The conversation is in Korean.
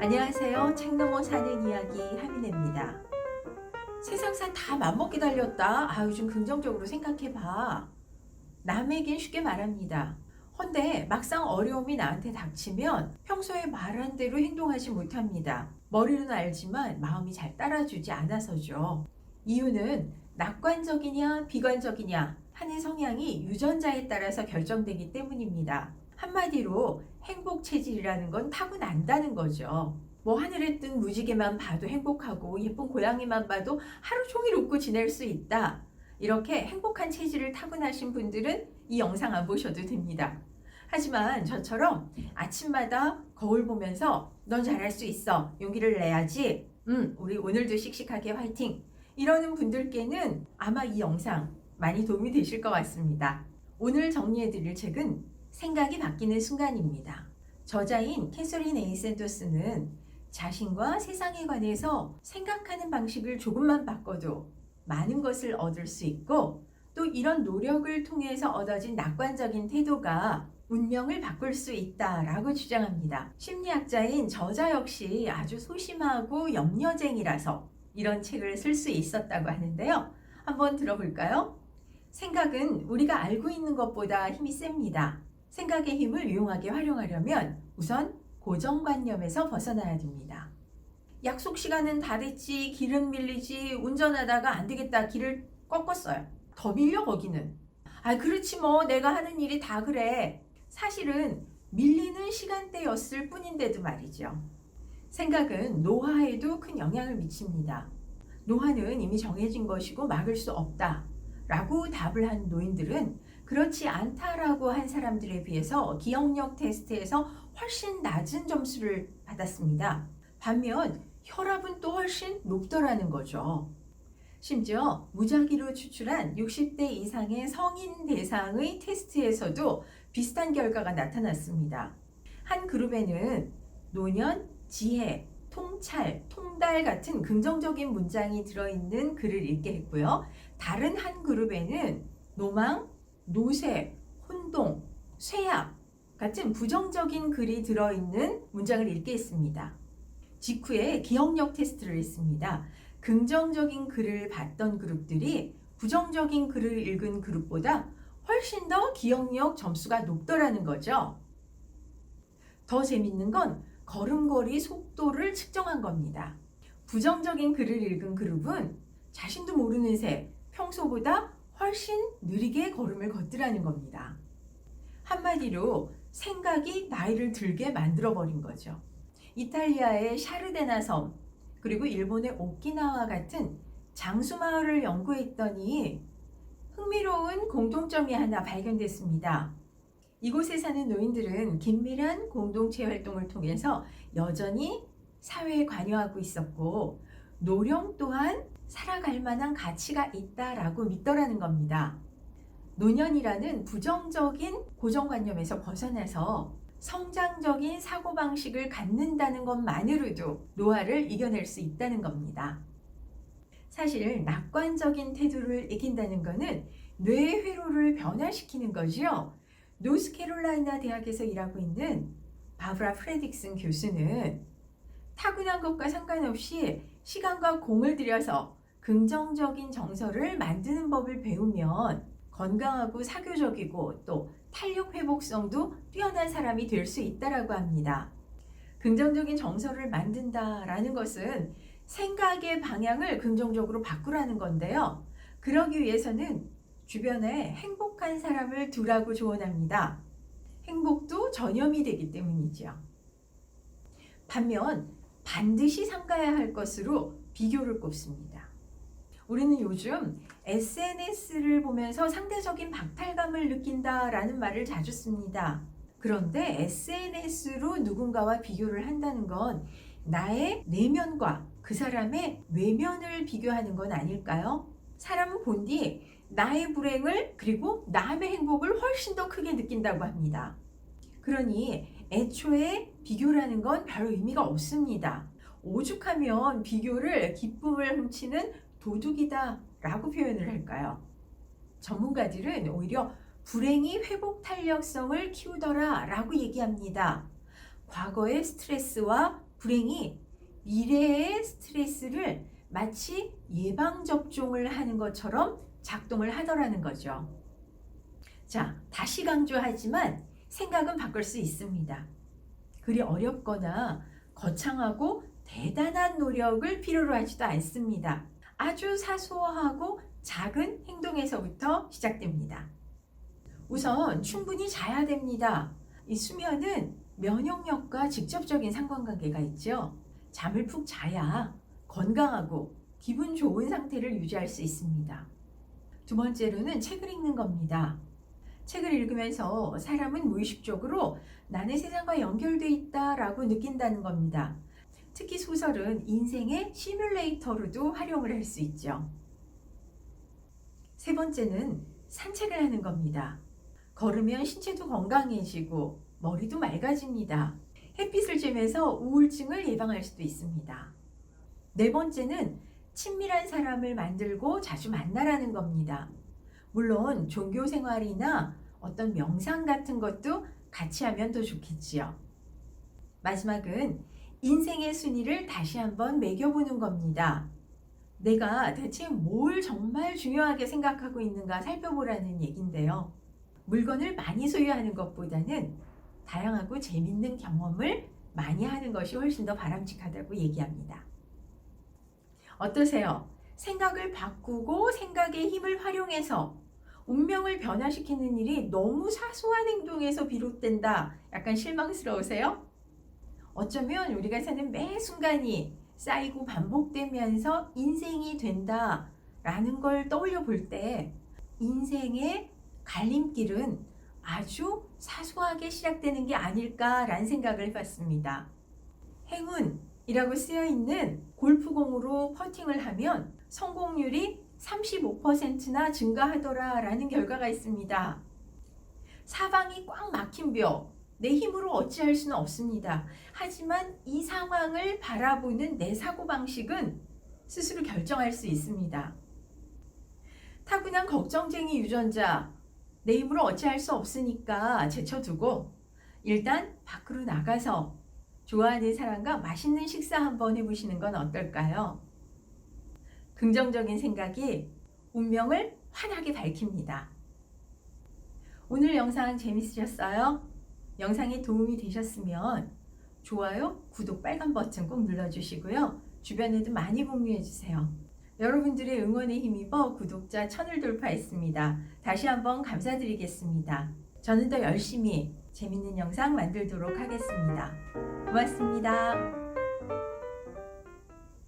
안녕하세요. 책 넘어 사는 이야기 하민혜입니다. 세상사 다 맘먹기 달렸다. 요즘 긍정적으로 생각해봐. 남에겐 쉽게 말합니다. 헌데 막상 어려움이 나한테 닥치면 평소에 말한 대로 행동하지 못합니다. 머리로는 알지만 마음이 잘 따라주지 않아서죠. 이유는 낙관적이냐 비관적이냐 하는 성향이 유전자에 따라서 결정되기 때문입니다. 한마디로 행복 체질이라는 건 타고난다는 거죠. 하늘에 뜬 무지개만 봐도 행복하고 예쁜 고양이만 봐도 하루 종일 웃고 지낼 수 있다. 이렇게 행복한 체질을 타고나신 분들은 이 영상 안 보셔도 됩니다. 하지만 저처럼 아침마다 거울 보면서 넌 잘할 수 있어. 용기를 내야지. 우리 오늘도 씩씩하게 화이팅. 이러는 분들께는 아마 이 영상 많이 도움이 되실 것 같습니다. 오늘 정리해드릴 책은 생각이 바뀌는 순간입니다. 저자인 캐서린 A 샌더스는 자신과 세상에 관해서 생각하는 방식을 조금만 바꿔도 많은 것을 얻을 수 있고 또 이런 노력을 통해서 얻어진 낙관적인 태도가 운명을 바꿀 수 있다라고 주장합니다. 심리학자인 저자 역시 아주 소심하고 염려쟁이라서 이런 책을 쓸 수 있었다고 하는데요. 한번 들어볼까요? 생각은 우리가 알고 있는 것보다 힘이 셉니다. 생각의 힘을 유용하게 활용하려면 우선 고정관념에서 벗어나야 됩니다. 약속 시간은 다 됐지, 길은 밀리지, 운전하다가 안 되겠다, 길을 꺾었어요. 더 밀려 거기는. 그렇지 내가 하는 일이 다 그래. 사실은 밀리는 시간대였을 뿐인데도 말이죠. 생각은 노화에도 큰 영향을 미칩니다. 노화는 이미 정해진 것이고 막을 수 없다 라고 답을 한 노인들은 그렇지 않다라고 한 사람들에 비해서 기억력 테스트에서 훨씬 낮은 점수를 받았습니다. 반면 혈압은 또 훨씬 높더라는 거죠. 심지어 무작위로 추출한 60대 이상의 성인 대상의 테스트에서도 비슷한 결과가 나타났습니다. 한 그룹에는 노년, 지혜, 통찰, 통달 같은 긍정적인 문장이 들어있는 글을 읽게 했고요. 다른 한 그룹에는 노망, 노쇠, 혼동, 쇠약 같은 부정적인 글이 들어있는 문장을 읽게 했습니다. 직후에 기억력 테스트를 했습니다. 긍정적인 글을 봤던 그룹들이 부정적인 글을 읽은 그룹보다 훨씬 더 기억력 점수가 높더라는 거죠. 더 재밌는 건 걸음걸이 속도를 측정한 겁니다. 부정적인 글을 읽은 그룹은 자신도 모르는 새 평소보다 훨씬 느리게 걸음을 걷더라는 겁니다. 한마디로 생각이 나이를 들게 만들어버린 거죠. 이탈리아의 샤르데나 섬 그리고 일본의 오키나와 같은 장수마을을 연구했더니 흥미로운 공통점이 하나 발견됐습니다. 이곳에 사는 노인들은 긴밀한 공동체 활동을 통해서 여전히 사회에 관여하고 있었고 노령 또한 살아갈 만한 가치가 있다라고 믿더라는 겁니다. 노년이라는 부정적인 고정관념에서 벗어나서 성장적인 사고방식을 갖는다는 것만으로도 노화를 이겨낼 수 있다는 겁니다. 사실 낙관적인 태도를 익힌다는 것은 뇌의 회로를 변화시키는 거죠. 노스캐롤라이나 대학에서 일하고 있는 바브라 프레딕슨 교수는 타고난 것과 상관없이 시간과 공을 들여서 긍정적인 정서를 만드는 법을 배우면 건강하고 사교적이고 또 탄력 회복성도 뛰어난 사람이 될 수 있다고 합니다. 긍정적인 정서를 만든다라는 것은 생각의 방향을 긍정적으로 바꾸라는 건데요. 그러기 위해서는 주변에 행복한 사람을 두라고 조언합니다. 행복도 전염이 되기 때문이죠. 반면 반드시 삼가야 할 것으로 비교를 꼽습니다. 우리는 요즘 SNS를 보면서 상대적인 박탈감을 느낀다라는 말을 자주 씁니다. 그런데 SNS로 누군가와 비교를 한다는 건 나의 내면과 그 사람의 외면을 비교하는 건 아닐까요? 사람은 본디 나의 불행을 그리고 남의 행복을 훨씬 더 크게 느낀다고 합니다. 그러니 애초에 비교라는 건 별 의미가 없습니다. 오죽하면 비교를 기쁨을 훔치는 도둑이다 라고 표현을 할까요? 전문가들은 오히려 불행이 회복 탄력성을 키우더라 라고 얘기합니다. 과거의 스트레스와 불행이 미래의 스트레스를 마치 예방접종을 하는 것처럼 작동을 하더라는 거죠. 자, 다시 강조하지만 생각은 바꿀 수 있습니다. 그리 어렵거나 거창하고 대단한 노력을 필요로 하지도 않습니다. 아주 사소하고 작은 행동에서부터 시작됩니다. 우선 충분히 자야 됩니다. 이 수면은 면역력과 직접적인 상관관계가 있죠. 잠을 푹 자야 건강하고 기분 좋은 상태를 유지할 수 있습니다. 두 번째로는 책을 읽는 겁니다. 책을 읽으면서 사람은 무의식적으로 나는 세상과 연결돼 있다라고 느낀다는 겁니다. 특히 소설은 인생의 시뮬레이터로도 활용을 할 수 있죠. 세 번째는 산책을 하는 겁니다. 걸으면 신체도 건강해지고 머리도 맑아집니다. 햇빛을 쬐면서 우울증을 예방할 수도 있습니다. 네 번째는 친밀한 사람을 만들고 자주 만나라는 겁니다. 물론 종교 생활이나 어떤 명상 같은 것도 같이 하면 더 좋겠지요. 마지막은 인생의 순위를 다시 한번 매겨보는 겁니다. 내가 대체 뭘 정말 중요하게 생각하고 있는가 살펴보라는 얘기인데요. 물건을 많이 소유하는 것보다는 다양하고 재밌는 경험을 많이 하는 것이 훨씬 더 바람직하다고 얘기합니다. 어떠세요? 생각을 바꾸고 생각의 힘을 활용해서 운명을 변화시키는 일이 너무 사소한 행동에서 비롯된다. 약간 실망스러우세요? 어쩌면 우리가 사는 매 순간이 쌓이고 반복되면서 인생이 된다라는 걸 떠올려 볼 때 인생의 갈림길은 아주 사소하게 시작되는 게 아닐까라는 생각을 해봤습니다. 행운이라고 쓰여 있는 골프공으로 퍼팅을 하면 성공률이 35%나 증가하더라라는 결과가 있습니다. 사방이 꽉 막힌 벽, 내 힘으로 어찌할 수는 없습니다. 하지만 이 상황을 바라보는 내 사고방식은 스스로 결정할 수 있습니다. 타고난 걱정쟁이 유전자, 내 힘으로 어찌할 수 없으니까 제쳐두고 일단 밖으로 나가서 좋아하는 사람과 맛있는 식사 한번 해보시는 건 어떨까요? 긍정적인 생각이 운명을 환하게 밝힙니다. 오늘 영상 재밌으셨어요? 영상이 도움이 되셨으면 좋아요, 구독 빨간 버튼 꼭 눌러주시고요. 주변에도 많이 공유해주세요. 여러분들의 응원에 힘입어 구독자 1000을 돌파했습니다. 다시 한번 감사드리겠습니다. 저는 더 열심히 재밌는 영상 만들도록 하겠습니다. 고맙습니다.